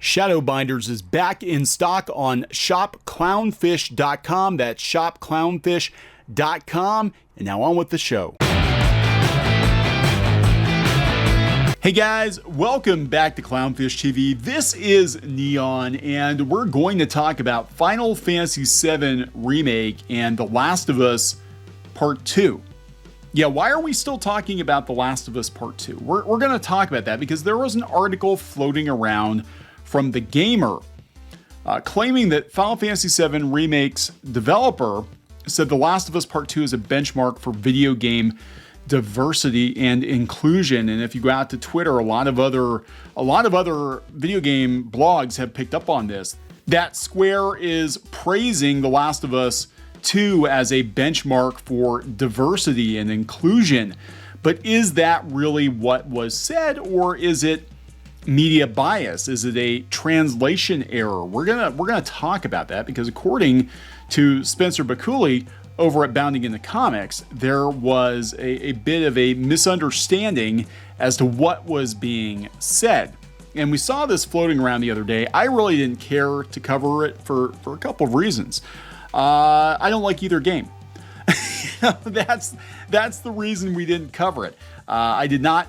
Shadowbinders is back in stock on shopclownfish.com. That's shopclownfish.com. And now on with the show. Hey guys, welcome back to Clownfish TV. This is Neon, and we're going to talk about Final Fantasy VII Remake and The Last of Us Part 2. Yeah, why are we still talking about The Last of Us Part 2? We're going to talk about that because there was an article floating around from the Gamer claiming that Final Fantasy VII Remake's developer said The Last of Us Part 2 is a benchmark for video game diversity and inclusion. And if you go out to Twitter, a lot of other video game blogs have picked up on this. That Square is praising The Last of Us 2 as a benchmark for diversity and inclusion. But is that really what was said, or is it media bias? Is it a translation error? We're gonna talk about that because according to Spencer Bakuli over at Bounding in the Comics, there was a bit of a misunderstanding as to what was being said. And we saw this floating around the other day. I really didn't care to cover it for a couple of reasons. I don't like either game. That's the reason we didn't cover it. I did not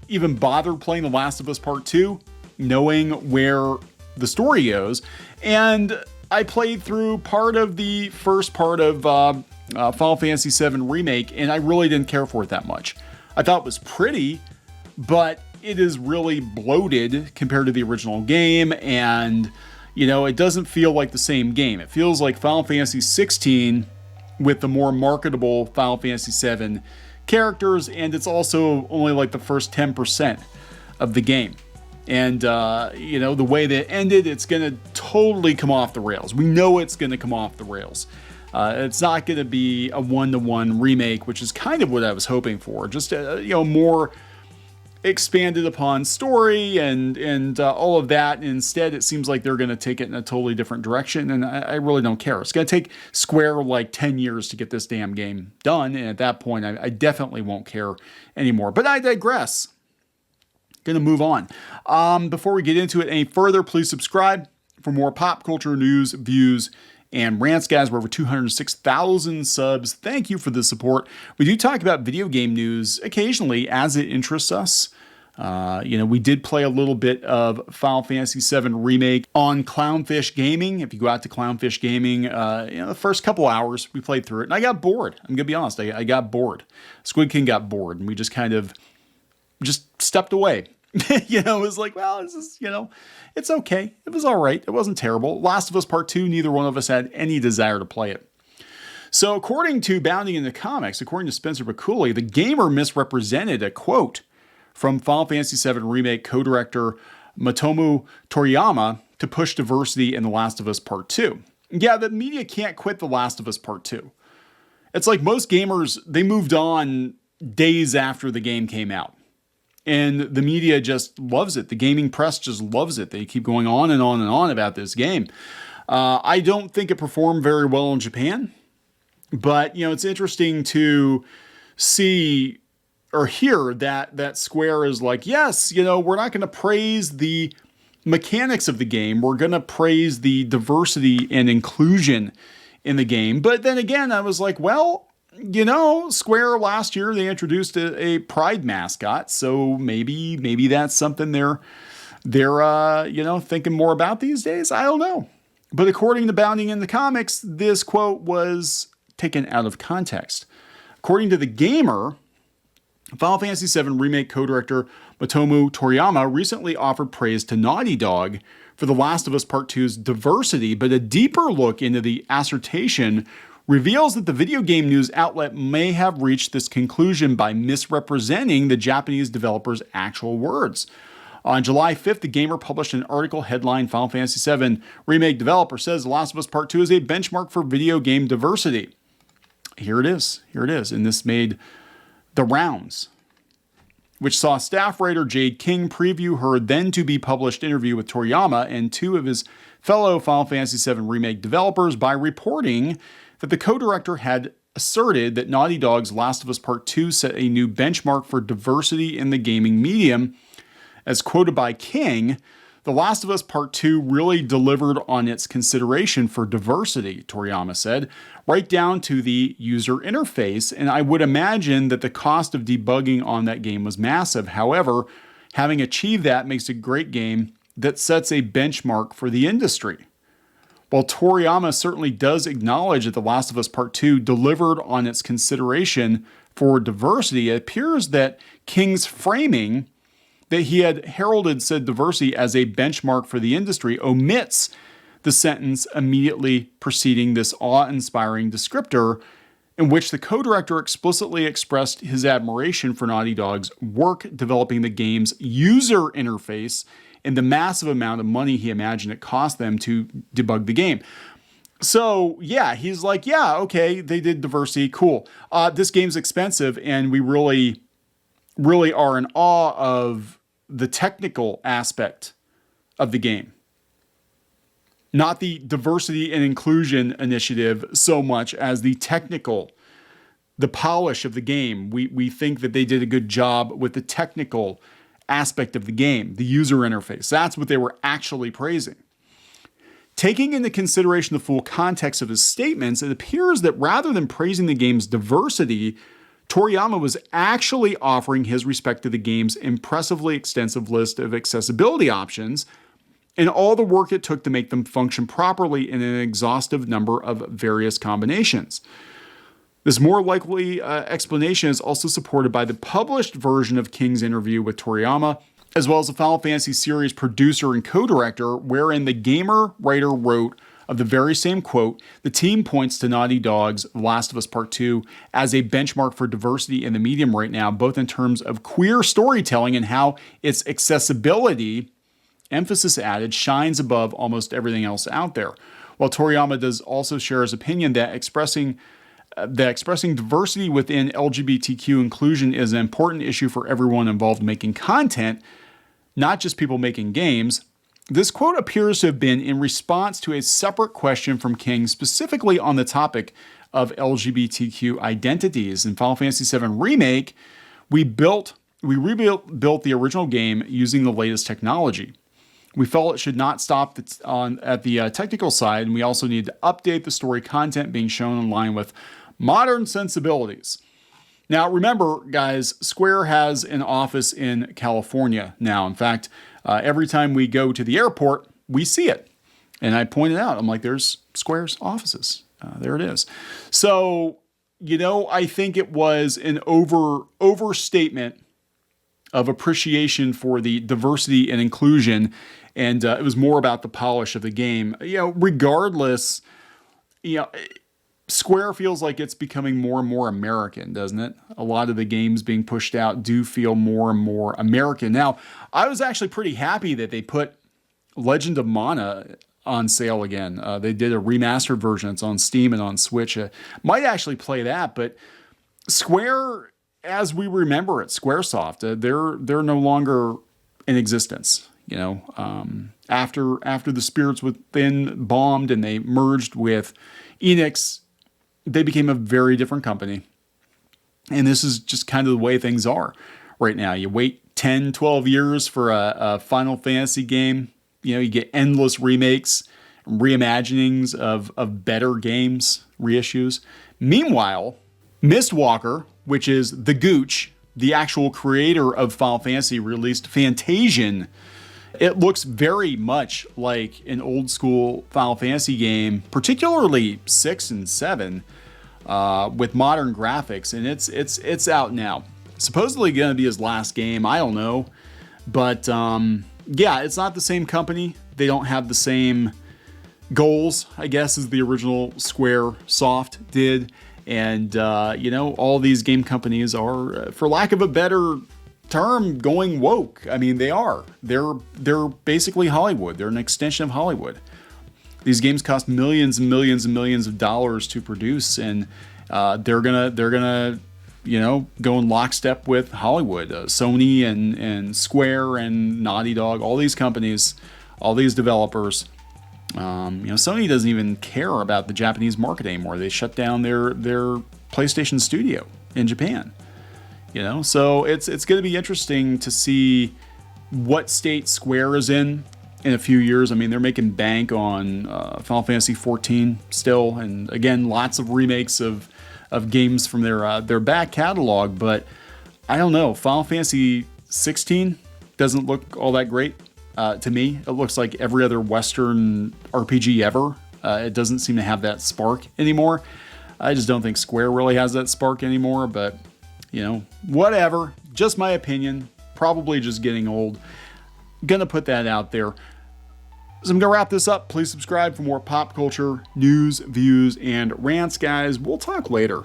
even bother playing The Last of Us Part 2, knowing where the story goes. And I played through part of the first part of Final Fantasy VII Remake, and I really didn't care for it that much. I thought it was pretty, but it is really bloated compared to the original game, and it doesn't feel like the same game. It feels like Final Fantasy XVI with the more marketable Final Fantasy VII characters, and it's also only like the first 10% of the game. And, the way that it ended, it's going to totally come off the rails. We know it's going to come off the rails. It's not going to be a one-to-one remake, which is kind of what I was hoping for. Just more expanded upon story and all of that. And instead, it seems like they're going to take it in a totally different direction, and I really don't care. It's going to take Square like 10 years to get this damn game done, and at that point, I definitely won't care anymore. But I digress. Going to move on. Before we get into it any further, please subscribe for more pop culture news, views, and rants, guys. We're over 206,000 subs. Thank you for the support. We do talk about video game news occasionally as it interests us. We did play a little bit of Final Fantasy VII Remake on Clownfish Gaming. If you go out to Clownfish Gaming, the first couple hours we played through it, and I got bored. I'm gonna be honest, I got bored. Squid King got bored, and we just kind of stepped away. It was like, well, this is, it's okay. It was all right. It wasn't terrible. Last of Us Part 2, neither one of us had any desire to play it. So according to Bounding in the Comics, according to Spencer Bakuli, the Gamer misrepresented a quote from Final Fantasy VII Remake co-director Motomu Toriyama to push diversity in The Last of Us Part 2. Yeah, the media can't quit The Last of Us Part 2. It's like most gamers, they moved on days after the game came out. And the media just loves it. The gaming press just loves it. They keep going on and on and on about this game. I don't think it performed very well in Japan. But, it's interesting to see or hear that Square is like, yes, we're not going to praise the mechanics of the game. We're going to praise the diversity and inclusion in the game. But then again, I was like, well, Square last year, they introduced a Pride mascot, so maybe that's something they're thinking more about these days. I don't know. But according to Bounding in the Comics, this quote was taken out of context. According to the Gamer, Final Fantasy VII Remake co-director Motomu Toriyama recently offered praise to Naughty Dog for The Last of Us Part 2's diversity, but a deeper look into the assertion reveals that the video game news outlet may have reached this conclusion by misrepresenting the Japanese developer's actual words. On July 5th, the Gamer published an article headlined Final Fantasy VII Remake developer says The Last of Us Part 2 is a benchmark for video game diversity. Here it is. And this made the rounds, which saw staff writer Jade King preview her then-to-be-published interview with Toriyama and two of his fellow Final Fantasy VII Remake developers by reporting that the co-director had asserted that Naughty Dog's Last of Us Part 2 set a new benchmark for diversity in the gaming medium. As quoted by King, The Last of Us Part 2 really delivered on its consideration for diversity, Toriyama said, right down to the user interface, and I would imagine that the cost of debugging on that game was massive. However, having achieved that makes a great game that sets a benchmark for the industry. While Toriyama certainly does acknowledge that The Last of Us Part 2 delivered on its consideration for diversity, it appears that King's framing that he had heralded said diversity as a benchmark for the industry omits the sentence immediately preceding this awe-inspiring descriptor, in which the co-director explicitly expressed his admiration for Naughty Dog's work developing the game's user interface and the massive amount of money he imagined it cost them to debug the game. So yeah, he's like, yeah, okay, they did diversity, cool. This game's expensive, and we really are in awe of the technical aspect of the game. Not the diversity and inclusion initiative so much as the technical, the polish of the game. We think that they did a good job with the technical aspect of the game, the user interface. That's what they were actually praising. Taking into consideration the full context of his statements, it appears that rather than praising the game's diversity, Toriyama was actually offering his respect to the game's impressively extensive list of accessibility options and all the work it took to make them function properly in an exhaustive number of various combinations. This more likely explanation is also supported by the published version of King's interview with Toriyama, as well as the Final Fantasy series producer and co-director, wherein the gamer writer wrote of the very same quote, the team points to Naughty Dog's Last of Us Part 2 as a benchmark for diversity in the medium right now, both in terms of queer storytelling and how its accessibility, emphasis added, shines above almost everything else out there. While Toriyama does also share his opinion that expressing diversity within LGBTQ inclusion is an important issue for everyone involved in making content, not just people making games, this quote appears to have been in response to a separate question from King specifically on the topic of LGBTQ identities. In Final Fantasy VII Remake, we rebuilt the original game using the latest technology. We felt it should not stop at the technical side, and we also need to update the story content being shown in line with modern sensibilities. Now, remember, guys, Square has an office in California now. In fact, every time we go to the airport, we see it. And I pointed out, I'm like, there's Square's offices. There it is. So, I think it was an overstatement of appreciation for the diversity and inclusion. And it was more about the polish of the game. Regardless, Square feels like it's becoming more and more American, doesn't it? A lot of the games being pushed out do feel more and more American. Now, I was actually pretty happy that they put Legend of Mana on sale again. They did a remastered version. It's on Steam and on Switch. Might actually play that, but Square, as we remember it, Squaresoft, they're no longer in existence. After the Spirits Within bombed and they merged with Enix, they became a very different company. And this is just kind of the way things are right now. You wait 10, 12 years for a Final Fantasy game. You get endless remakes, reimaginings of better games, reissues. Meanwhile, Mistwalker, which is the Gooch, the actual creator of Final Fantasy, released Fantasian. It looks very much like an old school Final Fantasy game, particularly 6 and 7, with modern graphics, and it's out now. Supposedly going to be his last game. I don't know, but it's not the same company. They don't have the same goals, I guess, as the original Square Soft did. And all these game companies are, for lack of a better term, going woke. I mean, they are. They're basically Hollywood. They're an extension of Hollywood. These games cost millions and millions and millions of dollars to produce, and they're gonna go in lockstep with Hollywood. Sony and Square and Naughty Dog, all these companies, all these developers. Sony doesn't even care about the Japanese market anymore. They shut down their PlayStation studio in Japan. So it's going to be interesting to see what state Square is in in a few years. I mean, they're making bank on Final Fantasy XIV still, and again, lots of remakes of games from their back catalog. But I don't know, Final Fantasy XVI doesn't look all that great to me. It looks like every other Western RPG ever. It doesn't seem to have that spark anymore. I just don't think Square really has that spark anymore, but you know, whatever. Just my opinion. Probably just getting old. Gonna put that out there. So I'm gonna wrap this up. Please subscribe for more pop culture news, views, and rants, guys. We'll talk later.